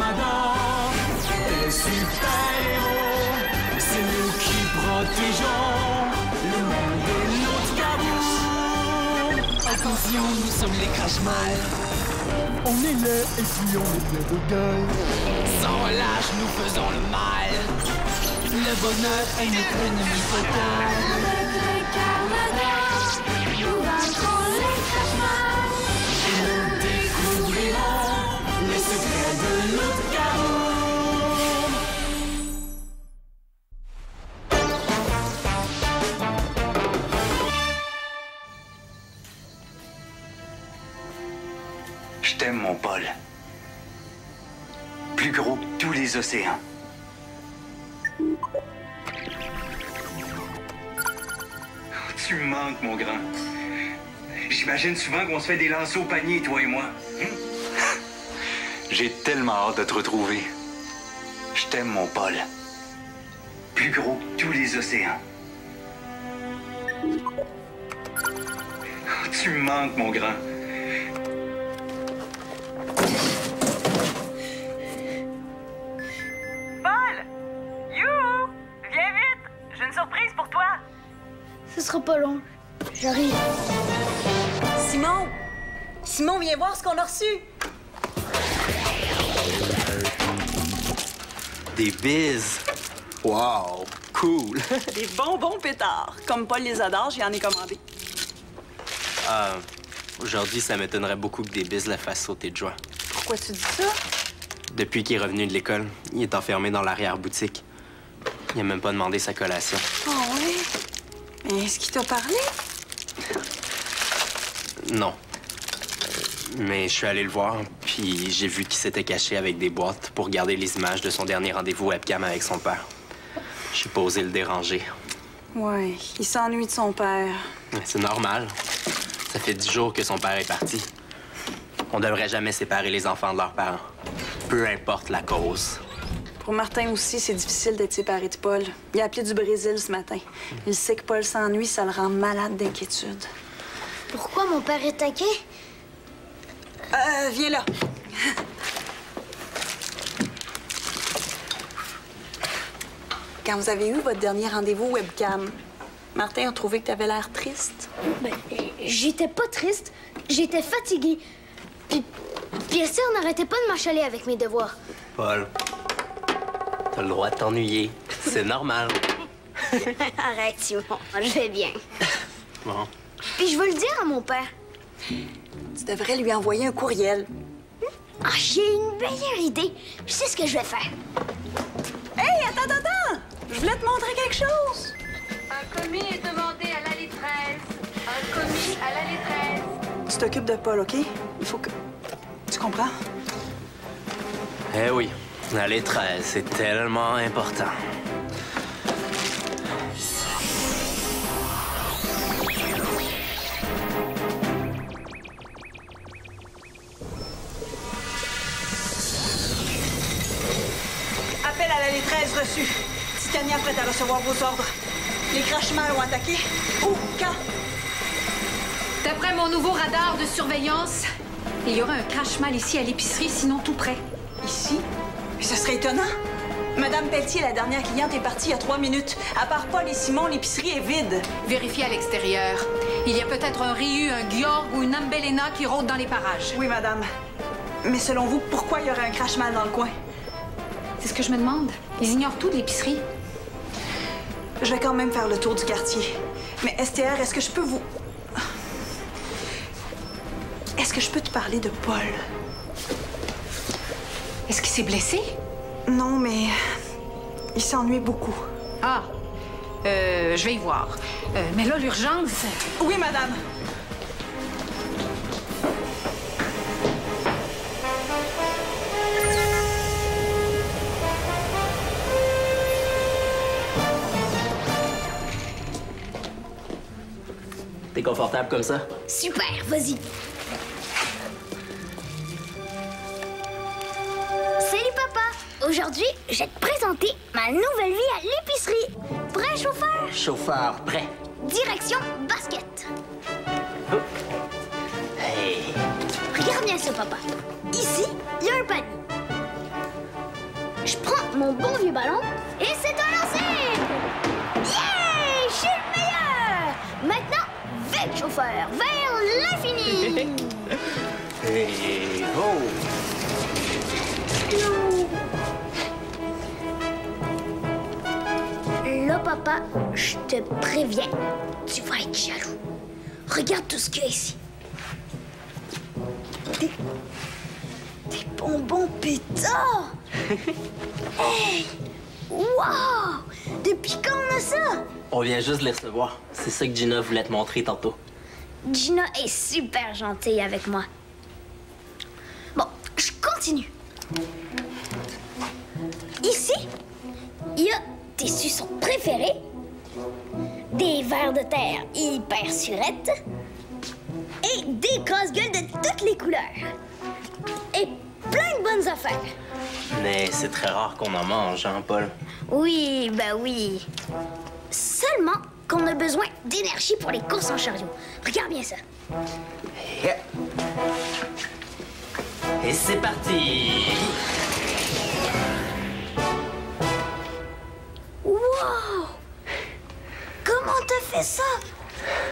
Canada. Les super-héros, c'est nous qui protégeons le monde et notre cabout. Attention, nous sommes les Crash-Mal. On est laid et puis on est plein de gueule. Sans relâche, nous faisons le mal. Le bonheur est notre ennemi total. Le Canada, nous vaincrons les Crash-Mal. Et nous découvrirons les secrets de notre cabout. Je t'aime, mon Paul. Plus gros que tous les océans. Tu me manques, mon grand. J'imagine souvent qu'on se fait des lancers au panier, toi et moi. J'ai tellement hâte de te retrouver. Je t'aime, mon Paul. Plus gros que tous les océans. Tu me manques, mon grand. Paul! Youhou! Viens vite! J'ai une surprise pour toi! Ce sera pas long. J'arrive. Simon! Simon, viens voir ce qu'on a reçu! Des bises. Wow, cool. Des bonbons pétards. Comme Paul les adore, j'y en ai commandé. Aujourd'hui, ça m'étonnerait beaucoup que des bises la fassent sauter de joie. Pourquoi tu dis ça? Depuis qu'il est revenu de l'école, il est enfermé dans l'arrière-boutique. Il a même pas demandé sa collation. Oh oui? Mais est-ce qu'il t'a parlé? Non. Mais je suis allé le voir, puis j'ai vu qu'il s'était caché avec des boîtes pour garder les images de son dernier rendez-vous webcam avec son père. J'ai pas osé le déranger. Ouais, il s'ennuie de son père. C'est normal. Ça fait 10 jours que son père est parti. On devrait jamais séparer les enfants de leurs parents. Peu importe la cause. Pour Martin aussi, c'est difficile d'être séparé de Paul. Il a appelé du Brésil ce matin. Il sait que Paul s'ennuie, ça le rend malade d'inquiétude. Pourquoi mon père est inquiet? Viens là. Quand vous avez eu votre dernier rendez-vous webcam, Martin a trouvé que tu avais l'air triste. Ben, j'étais pas triste. J'étais fatiguée. Puis Esther n'arrêtait pas de m'achaler avec mes devoirs. Paul, t'as le droit de t'ennuyer. C'est normal. Arrête, Simon. Je vais bien. Bon. Puis je veux le dire à mon père. Tu devrais lui envoyer un courriel. Ah, j'ai une meilleure idée. Je sais ce que je vais faire. Hey, attends! Je voulais te montrer quelque chose. Un commis est demandé à l'allée 13. Un commis à l'allée 13. Tu t'occupes de Paul, OK? Il faut que... Tu comprends? Eh oui, l'allée 13, c'est tellement important. Appel à l'allée 13 reçu. Titania prête à recevoir vos ordres. Les Crash-Mal ont attaqué. Où? Quand? D'après mon nouveau radar de surveillance, il y aura un Crash-Mal ici à l'épicerie, sinon tout près. Ici? Mais ce serait étonnant. Madame Pelletier, la dernière cliente, est partie il y a 3 minutes. À part Paul et Simon, l'épicerie est vide. Vérifiez à l'extérieur. Il y a peut-être un Ryu, un Gyorg ou une Ambelena qui rôdent dans les parages. Oui, madame. Mais selon vous, pourquoi il y aurait un Crash-Mal dans le coin? C'est ce que je me demande. Ils ignorent tout de l'épicerie. Je vais quand même faire le tour du quartier. Mais STR, est-ce que je peux vous... Est-ce que je peux te parler de Paul? Est-ce qu'il s'est blessé? Non, mais... il s'ennuie beaucoup. Ah, je vais y voir. Mais là, l'urgence... Oui, madame. T'es confortable comme ça? Super, vas-y. Salut, papa. Aujourd'hui, je vais te présenter ma nouvelle vie à l'épicerie. Prêt, chauffeur? Chauffeur, prêt. Direction basket. Oh. Hey. Regarde bien ça, papa. Ici, il y a un panier. je prends mon bon vieux ballon et c'est un lancer! Yeah! Je suis le meilleur! Maintenant, vite, chauffeur, vers l'infini! Hey, oh! Là, papa, je te préviens, tu vas être jaloux. Regarde tout ce qu'il y a ici. Des bonbons pétards! Hey! Wow! Depuis quand on a ça? On vient juste de les recevoir. C'est ça que Gina voulait te montrer tantôt. Gina est super gentille avec moi. Bon, je continue. Ici, il y a tes suçons préférés, des vers de terre hyper surettes et des casse-gueules de toutes les couleurs. Et plein de bonnes affaires. Mais c'est très rare qu'on en mange, hein, Paul? Oui, ben oui. Seulement qu'on a besoin d'énergie pour les courses en chariot. Regarde bien ça. Yeah. Et c'est parti! Wow! Comment t'as fait ça?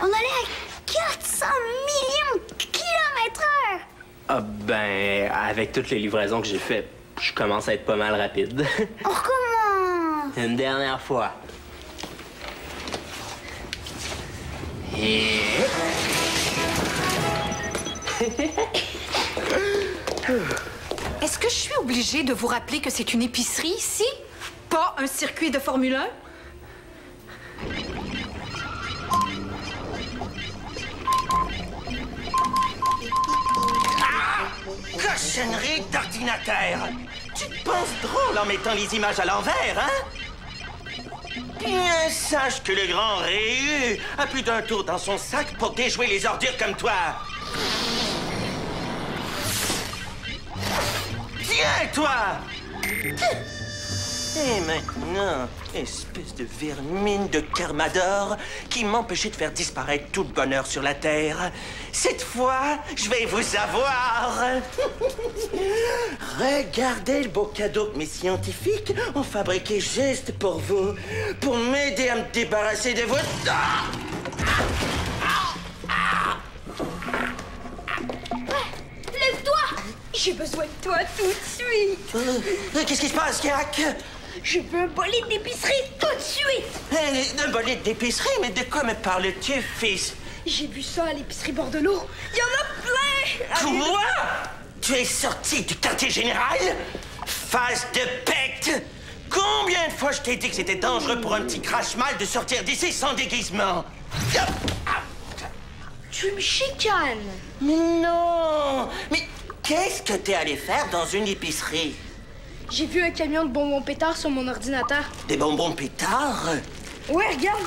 On allait à 400 millions de kilomètres/heure! Ah ben, avec toutes les livraisons que j'ai faites, je commence à être pas mal rapide. On recommence! Une dernière fois. Et... Est-ce que je suis obligée de vous rappeler que c'est une épicerie ici? Pas un circuit de Formule 1? Cochonnerie d'ordinateur! Tu te penses drôle en mettant les images à l'envers, hein? Bien sache que le grand Réu a plus d'un tour dans son sac pour déjouer les ordures comme toi. Viens, toi! Et maintenant, espèce de vermine de Carmador qui m'empêchait de faire disparaître tout le bonheur sur la Terre. Cette fois, je vais vous avoir. Regardez le beau cadeau que mes scientifiques ont fabriqué juste pour vous, pour m'aider à me débarrasser de vous. Lève-toi! J'ai besoin de toi tout de suite! Qu'est-ce qui se passe, Jack? Je veux un bolide d'épicerie tout de suite! Un bolide d'épicerie? Mais de quoi me parles-tu, fils? J'ai vu ça à l'épicerie Bordelot. Il y en a plein! Quoi? Tu es sorti du quartier général? Face de pète! Combien de fois je t'ai dit que c'était dangereux pour un petit crache-mal de sortir d'ici sans déguisement? Tu me chicanes! Mais non! Mais qu'est-ce que t'es allé faire dans une épicerie? J'ai vu un camion de bonbons pétards sur mon ordinateur. Des bonbons pétards? Ouais, regarde!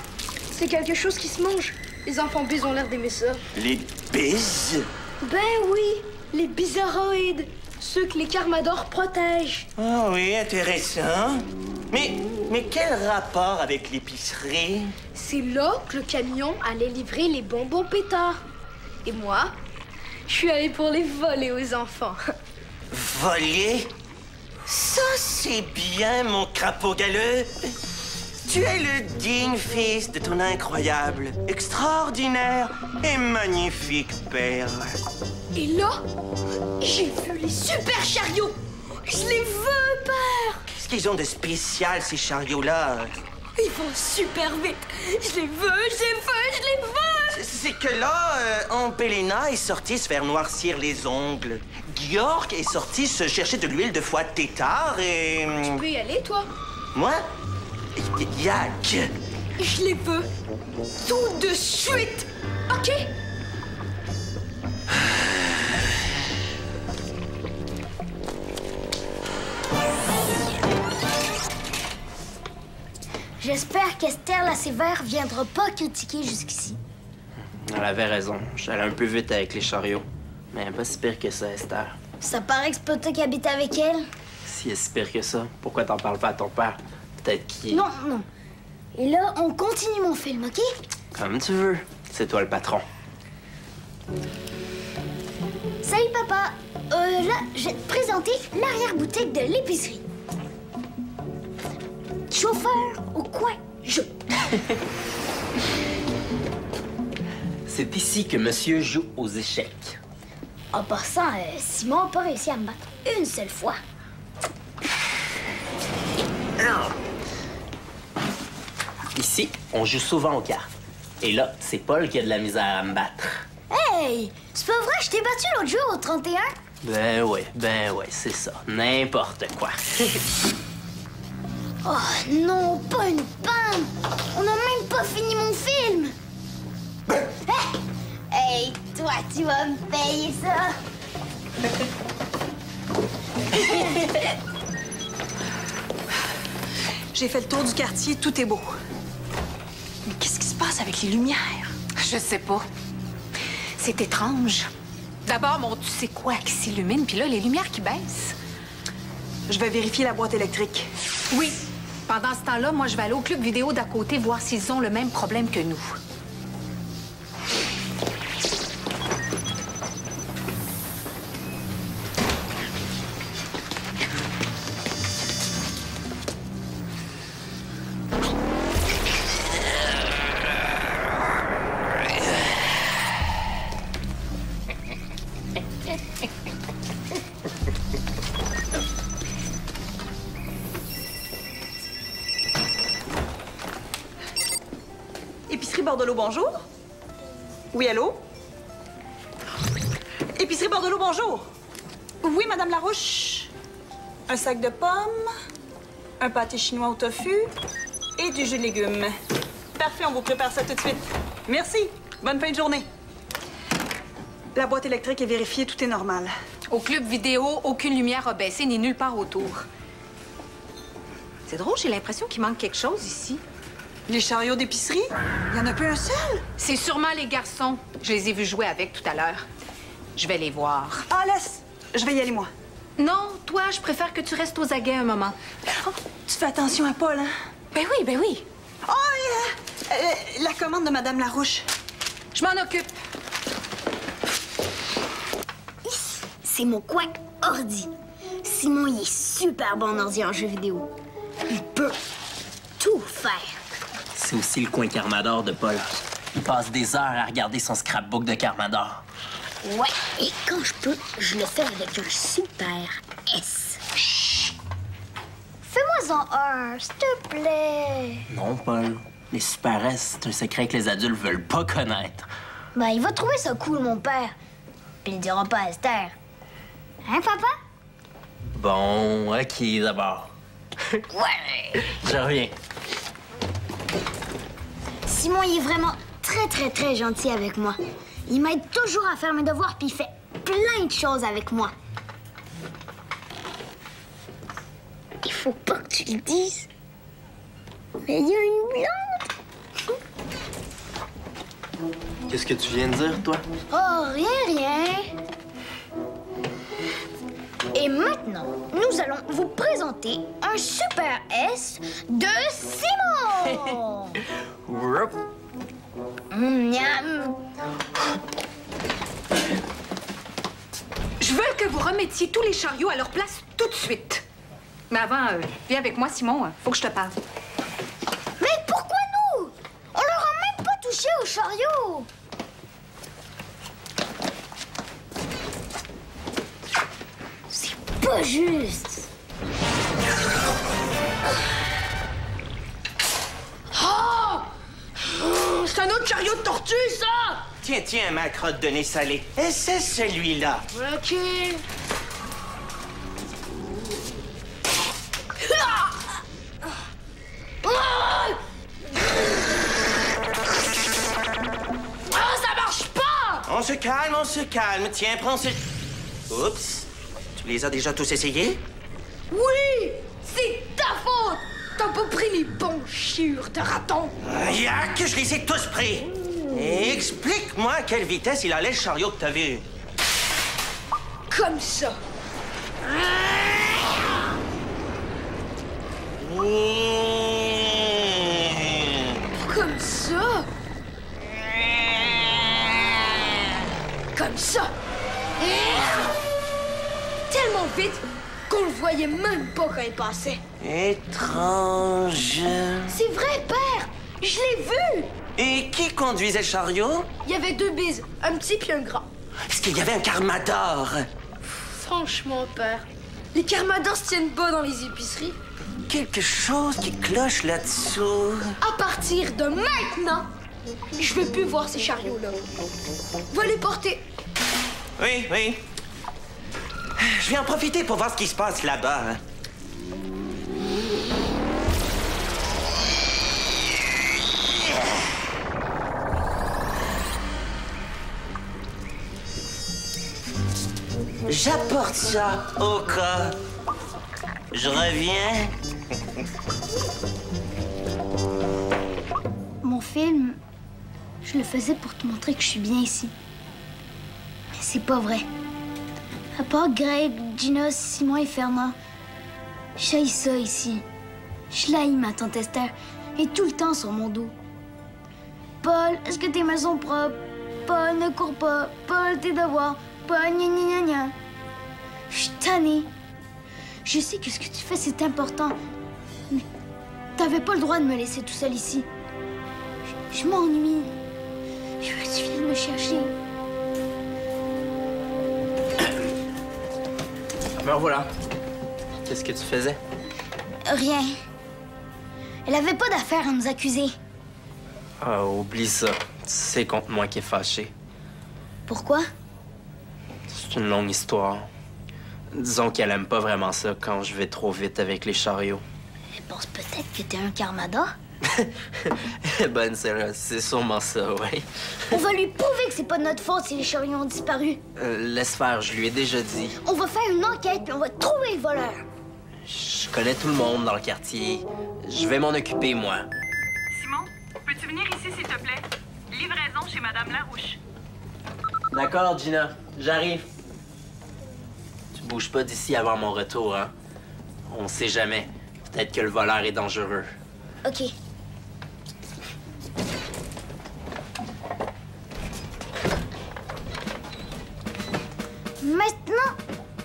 C'est quelque chose qui se mange. Les enfants bises ont l'air d'aimer ça. Les bises? Ben oui! Les bizarroïdes! Ceux que les Carmador protègent. Ah oui, intéressant. Mais quel rapport avec l'épicerie? C'est là que le camion allait livrer les bonbons pétards. Et moi, je suis allée pour les voler aux enfants. Voler? Ça, c'est bien, mon crapaud galeux. Tu es le digne fils de ton incroyable, extraordinaire et magnifique père. Et là, j'ai vu les super chariots! Je les veux, père! Qu'est-ce qu'ils ont de spécial, ces chariots-là? Ils vont super vite! Je les veux, je les veux, je les veux! C'est que là, Ampelina est sortie se faire noircir les ongles. Georg est sorti se chercher de l'huile de foie de tétard et... Tu peux y aller, toi? Moi? Yak! Je les veux! Tout de suite! OK? J'espère qu'Esther la sévère viendra pas critiquer jusqu'ici. Elle avait raison. J'allais un peu vite avec les chariots. Mais pas si pire que ça, Esther. Ça paraît que c'est pas toi qui habites avec elle. Si est si pire que ça, pourquoi t'en parles pas à ton père? Peut-être qu'il... Non, non. Et là, on continue mon film, OK? Comme tu veux. C'est toi le patron. Salut, papa. Là, je vais te présenter l'arrière-boutique de l'épicerie. chauffeur au coin joue. C'est ici que monsieur joue aux échecs. En passant, Simon n'a pas réussi à me battre une seule fois. Ici, on joue souvent aux cartes. Et là, c'est Paul qui a de la misère à me battre. Hey! C'est pas vrai, je t'ai battu l'autre jour au 31? Ben ouais, c'est ça. N'importe quoi. Oh non, pas une panne! On n'a même pas fini mon film! Hey, toi, tu vas me payer ça! J'ai fait le tour du quartier, tout est beau. Mais qu'est-ce qui se passe avec les lumières? Je sais pas. C'est étrange. D'abord, mon tu sais quoi qui s'illumine, puis là, les lumières qui baissent. Je vais vérifier la boîte électrique. Oui. Pendant ce temps-là, moi, je vais aller au club vidéo d'à côté voir s'ils ont le même problème que nous. Épicerie Bordelot, bonjour. Oui, allô? Épicerie Bordelot, bonjour. Oui, Madame Larouche. Un sac de pommes, un pâté chinois au tofu et du jus de légumes. Parfait, on vous prépare ça tout de suite. Merci. Bonne fin de journée. La boîte électrique est vérifiée, tout est normal. Au club vidéo, aucune lumière a baissé ni nulle part autour. C'est drôle, j'ai l'impression qu'il manque quelque chose ici. Les chariots d'épicerie? Il y en a plus un seul? C'est sûrement les garçons. Je les ai vus jouer avec tout à l'heure. Je vais les voir. Ah, laisse! Je vais y aller, moi. Non, toi, je préfère que tu restes aux aguets un moment. Oh, tu fais attention à Paul, hein? Ben oui. Oh, la commande de Madame Larouche. Je m'en occupe. Ici, c'est mon coin ordi. Simon, il est super bon en ordi en jeu vidéo. Il peut tout faire. C'est aussi le coin Carmador de Paul. Il passe des heures à regarder son scrapbook de Carmador. Ouais, et quand je peux, je le fais avec un super S. Chut! Fais-moi-en un, s'il te plaît. Non, Paul. Les super S, c'est un secret que les adultes veulent pas connaître. Ben, il va trouver ça cool, mon père. Puis il le dira pas à Esther. Hein, papa? Bon, OK, d'abord. Ouais! Je reviens. Simon, il est vraiment très gentil avec moi. Il m'aide toujours à faire mes devoirs, puis il fait plein de choses avec moi. Il faut pas que tu le dises. Mais il y a une blonde. Qu'est-ce que tu viens de dire, toi? Oh, rien. Et maintenant, nous allons vous présenter un super S de Simon. Miam. Je veux que vous remettiez tous les chariots à leur place tout de suite. Mais avant, viens avec moi, Simon. Faut que je te parle. Mais pourquoi nous? On leur a même pas touché au chariot. C'est pas juste. Oh! C'est un autre chariot de tortue, ça! Tiens, ma crotte de nez salé. Et c'est celui-là. OK. Ah, ça marche pas! On se calme. Tiens, prends ce... Oups. Tu les as déjà tous essayés? Oui! C'est ta faute! T'as pas pris les bons chiures de raton! Yac, je les ai tous pris! Et explique-moi à quelle vitesse il allait le chariot que t'as vu. Comme ça. Comme ça. Comme ça. Tellement vite qu'on On le voyait même pas quand il passait. Étrange. C'est vrai, père! Je l'ai vu! Et qui conduisait le chariot? Il y avait 2 bises, un petit puis un grand. Est-ce qu'il y avait un carmador? Franchement, père, les carmadors se tiennent pas dans les épiceries. Quelque chose qui cloche là-dessous. À partir de maintenant, je veux plus voir ces chariots-là. Va les porter. Oui, oui. Je vais en profiter pour voir ce qui se passe là-bas. J'apporte ça au cas. Je reviens. Mon film, je le faisais pour te montrer que je suis bien ici. Mais c'est pas vrai. À part Greg, Gina, Simon et Fernand, j'haïs ça ici. Je l'haïs, ma tante Esther, et tout le temps sur mon dos. Paul, est-ce que tes mains sont propres? Paul, ne cours pas. Paul, tes devoirs. Paul, gna gna gna gna. Je suis tannée. Je sais que ce que tu fais, c'est important. Mais t'avais pas le droit de me laisser tout seul ici. Je m'ennuie. Je veux que tu viennes me chercher. Ben voilà. Qu'est-ce que tu faisais? Rien. Elle avait pas d'affaire à nous accuser. Ah, oublie ça. C'est contre moi qui est fâché. Pourquoi? C'est une longue histoire. Disons qu'elle aime pas vraiment ça quand je vais trop vite avec les chariots. Elle pense peut-être que t'es un carmador. Bonne celle-là, c'est sûrement ça, ouais. On va lui prouver que c'est pas de notre faute si les chariots ont disparu. Laisse faire, je lui ai déjà dit. On va faire une enquête puis on va trouver le voleur. Je connais tout le monde dans le quartier. Je vais m'en occuper, moi. Simon, peux-tu venir ici, s'il te plaît? Livraison chez Madame Larouche. D'accord, Gina. J'arrive. Tu bouges pas d'ici avant mon retour, hein? On sait jamais. Peut-être que le voleur est dangereux. OK. Maintenant,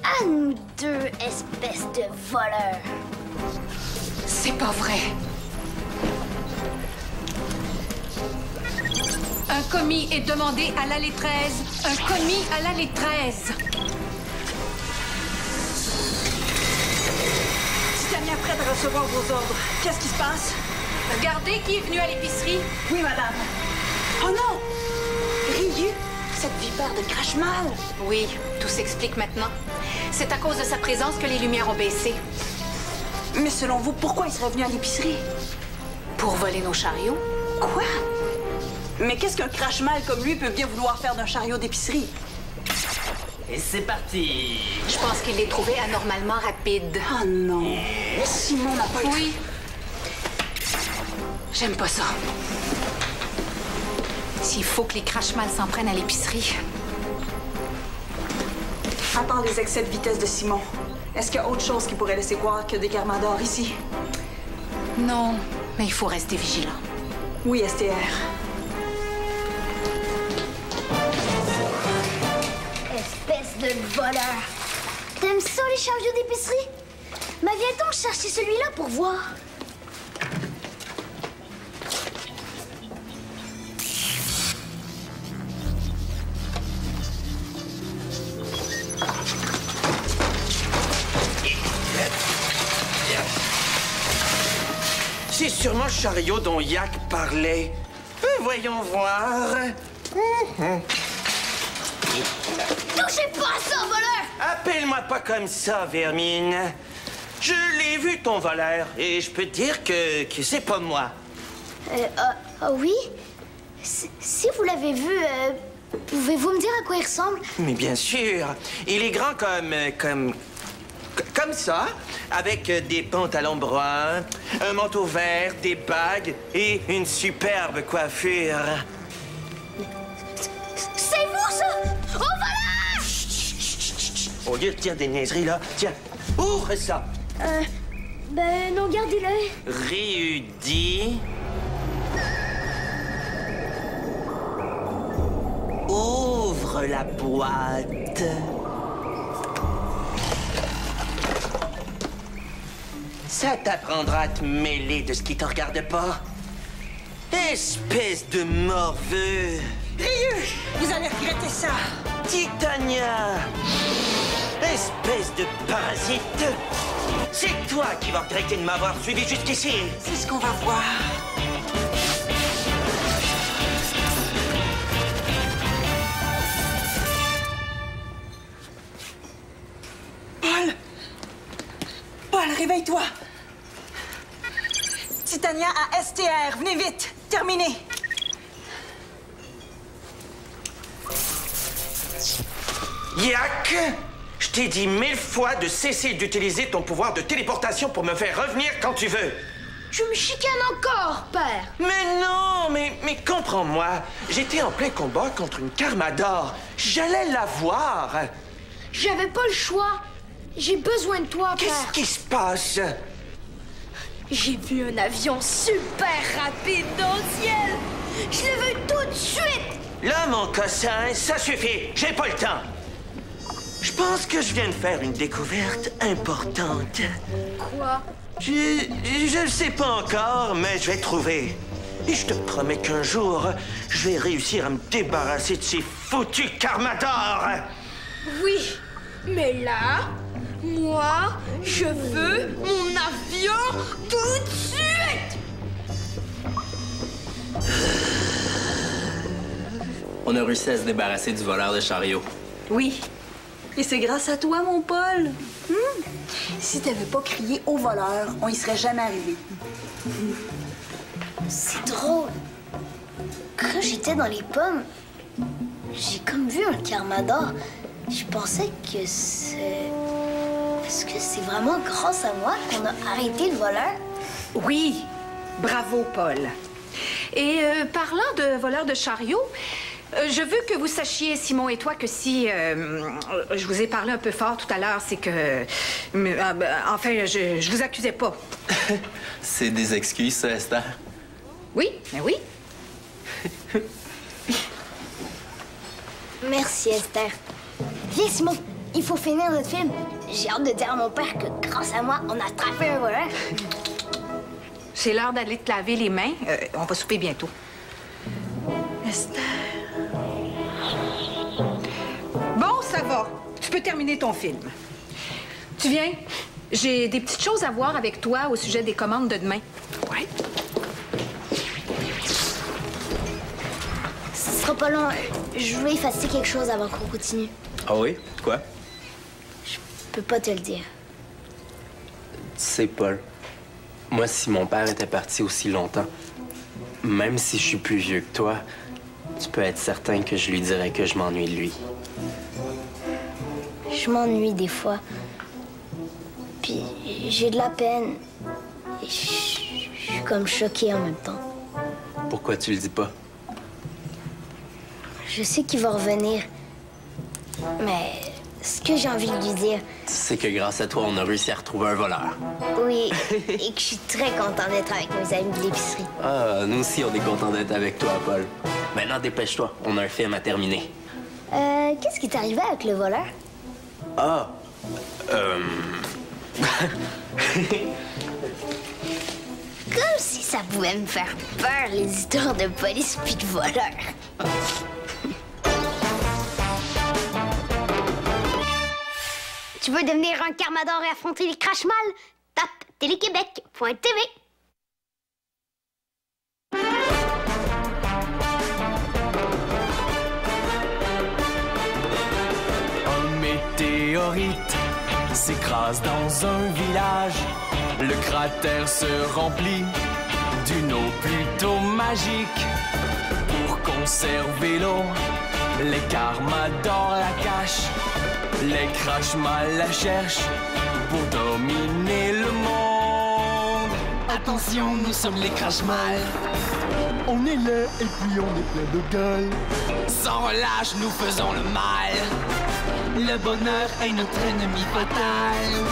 à nous deux, espèces de voleurs. C'est pas vrai. Un commis est demandé à l'allée 13. Un commis à l'allée 13. Titania prête à recevoir vos ordres. Qu'est-ce qui se passe? Regardez qui est venu à l'épicerie. Oui, madame. Oh non! Ryu, cette vipère de crache-mal. Oui, tout s'explique maintenant. C'est à cause de sa présence que les lumières ont baissé. Mais selon vous, pourquoi il serait venu à l'épicerie? Pour voler nos chariots. Quoi? Mais qu'est-ce qu'un crache-mal comme lui peut bien vouloir faire d'un chariot d'épicerie? Et c'est parti! Je pense qu'il les trouvait anormalement rapides. Oh non! Simon n'a pas... Oui. J'aime pas ça. S'il faut que les crache-mal s'en prennent à l'épicerie. À part les excès de vitesse de Simon, est-ce qu'il y a autre chose qui pourrait laisser croire que des carmadors ici? Non, mais il faut rester vigilant. Oui, STR. Espèce de voleur. T'aimes ça, les chariots d'épicerie? Mais viens donc chercher celui-là pour voir. C'est sûrement le chariot dont Yak parlait. Voyons voir. Touchez pas à ça, voleur! Appelle-moi pas comme ça, Vermine. Je l'ai vu, ton voleur, et je peux te dire que c'est pas moi. Oui? Si vous l'avez vu, pouvez-vous me dire à quoi il ressemble? Mais bien sûr. Il est grand comme ça, avec des pantalons bruns, un manteau vert, des bagues et une superbe coiffure. C'est vous, ça? Oh, voleur! Au lieu de dire des niaiseries, là, tiens, ouvre ça. Ben non, gardez-le. Réudi. Ouvre la boîte. Ça t'apprendra à te mêler de ce qui te regarde pas. Espèce de morveux. Ryu, vous allez regretter ça. Titania. Espèce de parasite. C'est toi qui vas regretter de m'avoir suivi jusqu'ici. C'est ce qu'on va voir. Paul, réveille-toi. Titania à STR, venez vite. Terminé. Yak! Je t'ai dit 1000 fois de cesser d'utiliser ton pouvoir de téléportation pour me faire revenir quand tu veux. Tu me chicanes encore, père. Mais non, mais comprends-moi. J'étais en plein combat contre une Carmador. J'allais la voir. J'avais pas le choix. J'ai besoin de toi, père. Qu'est-ce qui se passe? J'ai vu un avion super rapide dans le ciel. Je le veux tout de suite. Là, mon cossin, ça suffit. J'ai pas le temps. Je pense que je viens de faire une découverte importante. Quoi? Je ne sais pas encore, mais je vais trouver. Et je te promets qu'un jour, je vais réussir à me débarrasser de ces foutus Carmador. Oui, mais là, moi, je veux mon avion tout de suite. On a réussi à se débarrasser du voleur de chariot. Oui. Et c'est grâce à toi, mon Paul. Si t'avais pas crié au voleur, on y serait jamais arrivé. C'est drôle. Quand j'étais dans les pommes, j'ai comme vu un Carmador. Je pensais que c'est... Est-ce que c'est vraiment grâce à moi qu'on a arrêté le voleur? Oui, bravo, Paul. Et parlant de voleur de chariot, je veux que vous sachiez, Simon et toi, que si je vous ai parlé un peu fort tout à l'heure, c'est que... enfin, je vous accusais pas. C'est des excuses, ça, Esther? Oui, mais oui. Merci, Esther. Viens, Simon, il faut finir notre film. J'ai hâte de dire à mon père que grâce à moi, on a attrapé un voleur. C'est l'heure d'aller te laver les mains. On va souper bientôt. Esther... Bon, ça va. Tu peux terminer ton film. Tu viens? J'ai des petites choses à voir avec toi au sujet des commandes de demain. Ouais. Ce sera pas long. Je voulais effacer quelque chose avant qu'on continue. Ah oui? Quoi? Je peux pas te le dire. Tu sais, Paul, moi, si mon père était parti aussi longtemps, même si je suis plus vieux que toi, tu peux être certain que je lui dirais que je m'ennuie de lui. Je m'ennuie des fois. Puis j'ai de la peine. Et je suis comme choquée en même temps. Pourquoi tu le dis pas? Je sais qu'il va revenir. Mais ce que j'ai envie de lui dire... C'est que grâce à toi, on a réussi à retrouver un voleur. Oui, et que je suis très contente d'être avec mes amis de l'épicerie. Ah, nous aussi, on est contents d'être avec toi, Paul. Maintenant, dépêche-toi. On a un film à terminer. Qu'est-ce qui t'est arrivé avec le voleur? Ah, Comme si ça pouvait me faire peur, les histoires de police puis de voleurs. Tu veux devenir un Carmador et affronter les Crashmal? Tape téléquébec.tv. Un météorite s'écrase dans un village. Le cratère se remplit d'une eau plutôt magique. Pour conserver l'eau, les Carmador la cachent. Les Crashmal la cherchent pour dominer le monde. Attention, nous sommes les Crashmal. On est laid et puis on est plein de gueule. Sans relâche, nous faisons le mal. Le bonheur est notre ennemi fatal.